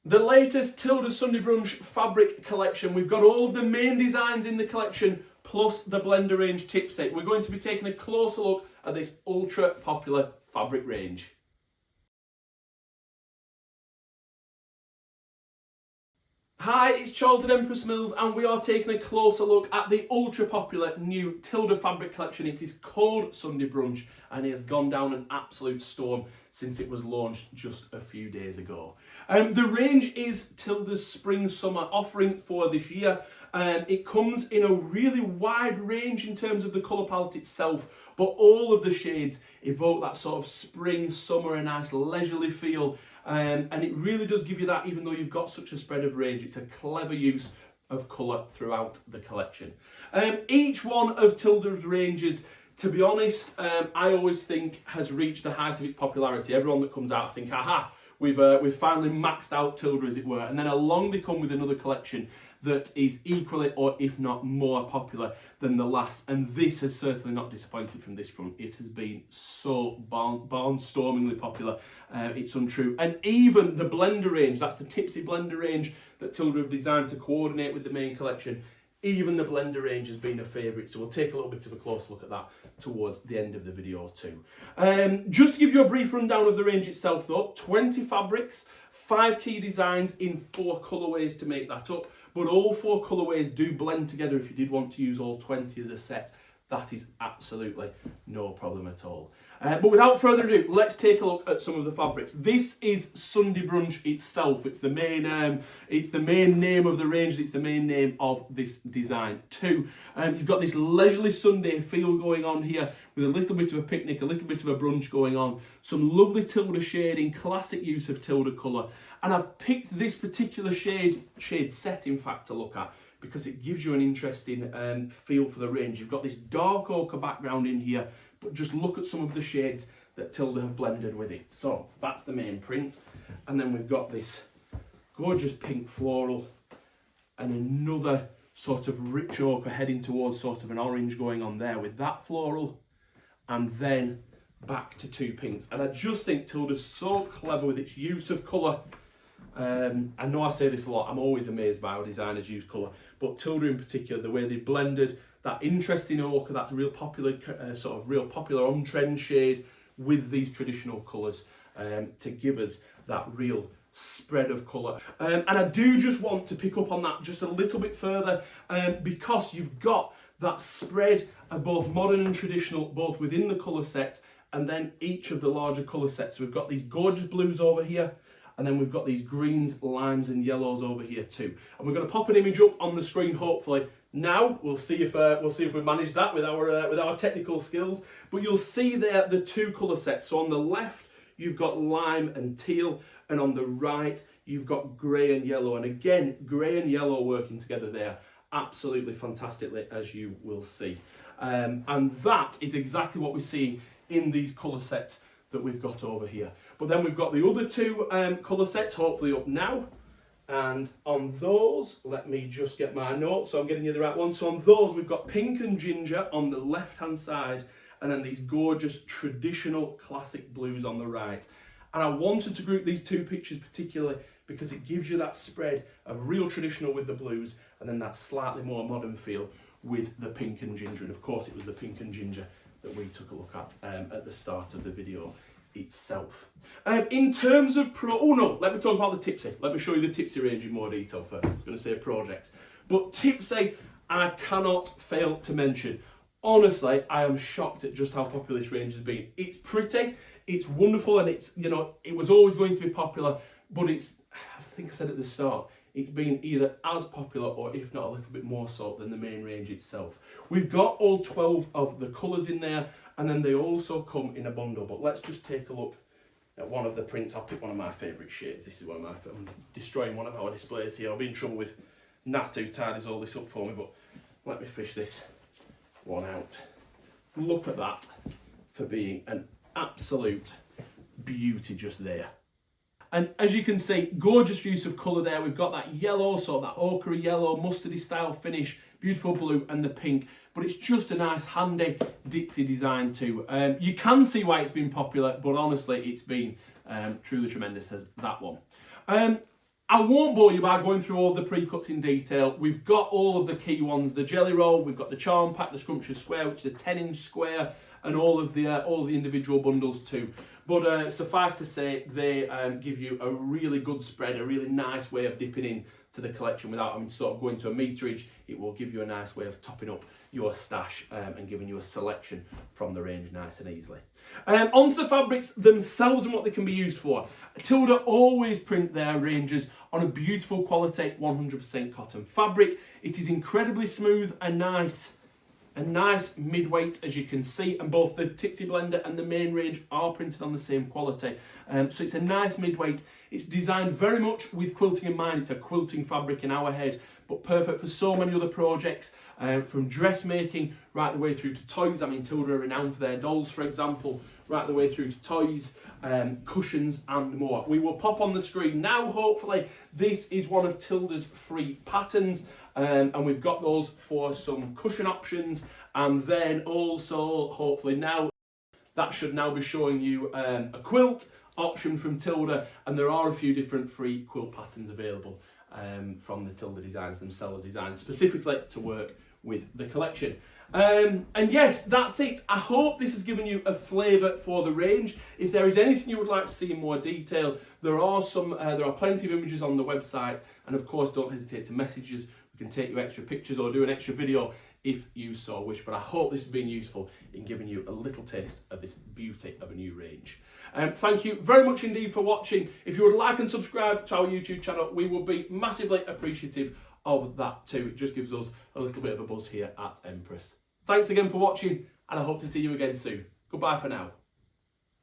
The latest Tilda Sunday Brunch fabric collection. We've got all of the main designs in the collection, plus the blender range tip set. We're going to be taking a closer look at this ultra popular fabric range. Hi, it's Charles at Empress Mills and we are taking a closer look at the ultra popular new Tilda fabric collection. It is called Sunday Brunch and it has gone down an absolute storm since it was launched just a few days ago. The range is Tilda's spring summer offering for this year. It comes in a really wide range in terms of the colour palette itself, but all of the shades evoke that sort of spring, summer, a nice leisurely feel. And it really does give you that, even though you've got such a spread of range. It's a clever use of colour throughout the collection. Each one of Tilda's ranges, to be honest, I always think has reached the height of its popularity. Everyone that comes out, I think, aha, we've finally maxed out Tilda, as it were. And then along they come with another collection that is equally, or if not more popular than the last. And this has certainly not disappointed from this front. It has been so barnstormingly popular. It's untrue. And even the blender range, that's the Tipsy blender range that Tilda have designed to coordinate with the main collection. Even the blender range has been a favourite, so we'll take a little bit of a close look at that towards the end of the video too. Just to give you a brief rundown of the range itself though, 20 fabrics, 5 key designs in 4 colourways to make that up, but all 4 colourways do blend together. If you did want to use all 20 as a set, that is absolutely no problem at all. But without further ado, let's take a look at some of the fabrics. This is Sunday Brunch itself. It's the main name of the range. It's the main name of this design too. You've got this leisurely Sunday feel going on here with a little bit of a picnic, a little bit of a brunch going on. Some lovely Tilda shading, classic use of Tilda colour. And I've picked this particular shade set, in fact, to look at, because it gives you an interesting feel for the range. You've got this dark ochre background in here, but just look at some of the shades that Tilda have blended with it. So that's the main print. And then we've got this gorgeous pink floral and another sort of rich ochre heading towards sort of an orange going on there with that floral, and then back to 2 pinks. And I just think Tilda's so clever with its use of colour. I know I say this a lot, I'm always amazed by how designers use colour, but Tilda in particular, the way they've blended that interesting ochre, that real popular on-trend shade with these traditional colours to give us that real spread of colour. And I do just want to pick up on that just a little bit further because you've got that spread of both modern and traditional, both within the colour sets and then each of the larger colour sets. So we've got these gorgeous blues over here, and then we've got these greens, limes and yellows over here too. And we're going to pop an image up on the screen hopefully. Now we'll see if we manage that with our technical skills. But you'll see there the 2 colour sets. So on the left you've got lime and teal, and on the right you've got grey and yellow. And again, grey and yellow working together there absolutely fantastically, as you will see. And that is exactly what we see in these colour sets that we've got over here. But then we've got the other 2 colour sets hopefully up now. And on those, let me just get my notes so I'm getting you the right one. So on those, we've got pink and ginger on the left-hand side, and then these gorgeous traditional classic blues on the right. And I wanted to group these 2 pictures particularly because it gives you that spread of real traditional with the blues, and then that slightly more modern feel with the pink and ginger. And of course, it was the pink and ginger that we took a look at the start of the video itself. In terms of let me talk about the Tipsy. Let me show you the Tipsy range in more detail first. I was going to say projects, but Tipsy I cannot fail to mention. Honestly, I am shocked at just how popular this range has been. It's pretty, it's wonderful, and it's, you know, it was always going to be popular, but it's, I think I said at the start, it's been either as popular or if not a little bit more so than the main range itself. We've got all 12 of the colours in there, and then they also come in a bundle. But let's just take a look at one of the prints. I'll pick one of my favourite shades. This is one of my, I'm destroying one of our displays here. I'll be in trouble with Nat who tidies all this up for me, but let me fish this one out. Look at that for being an absolute beauty just there. And as you can see, gorgeous use of colour there. We've got that yellow, so that ochre yellow, mustardy style finish, beautiful blue, and the pink. But it's just a nice, handy Dixie design too. You can see why it's been popular, but honestly, it's been truly tremendous as that one. I won't bore you by going through all the pre-cuts in detail. We've got all of the key ones: the jelly roll, we've got the charm pack, the scrumptious square, which is a 10-inch square, and all of the individual bundles too. But suffice to say, they give you a really good spread, a really nice way of dipping in to the collection without having to sort of go into a meterage. It will give you a nice way of topping up your stash and giving you a selection from the range nice and easily. Onto the fabrics themselves and what they can be used for. Tilda always print their ranges on a beautiful quality 100% cotton fabric. It is incredibly smooth and nice. A nice mid-weight, as you can see, and both the Tixie Blender and the main range are printed on the same quality. So it's a nice mid-weight. It's designed very much with quilting in mind. It's a quilting fabric in our head, but perfect for so many other projects, from dressmaking right the way through to toys. I mean, Tilda are renowned for their dolls, for example, right the way through to toys, cushions and more. We will pop on the screen now, hopefully. This is one of Tilda's free patterns. And we've got those for some cushion options, and then also hopefully now that should now be showing you a quilt option from Tilda, and there are a few different free quilt patterns available from the Tilda designs themselves, designed specifically to work with the collection. And yes, that's it. I hope this has given you a flavour for the range. If there is anything you would like to see in more detail, there are plenty of images on the website, and of course don't hesitate to message us. We can take you extra pictures or do an extra video if you so wish, but I hope this has been useful in giving you a little taste of this beauty of a new range. Thank you very much indeed for watching. If you would like and subscribe to our YouTube channel, we would be massively appreciative of that too. It just gives us a little bit of a buzz here at Empress. Thanks again for watching, and I hope to see you again soon. Goodbye for now.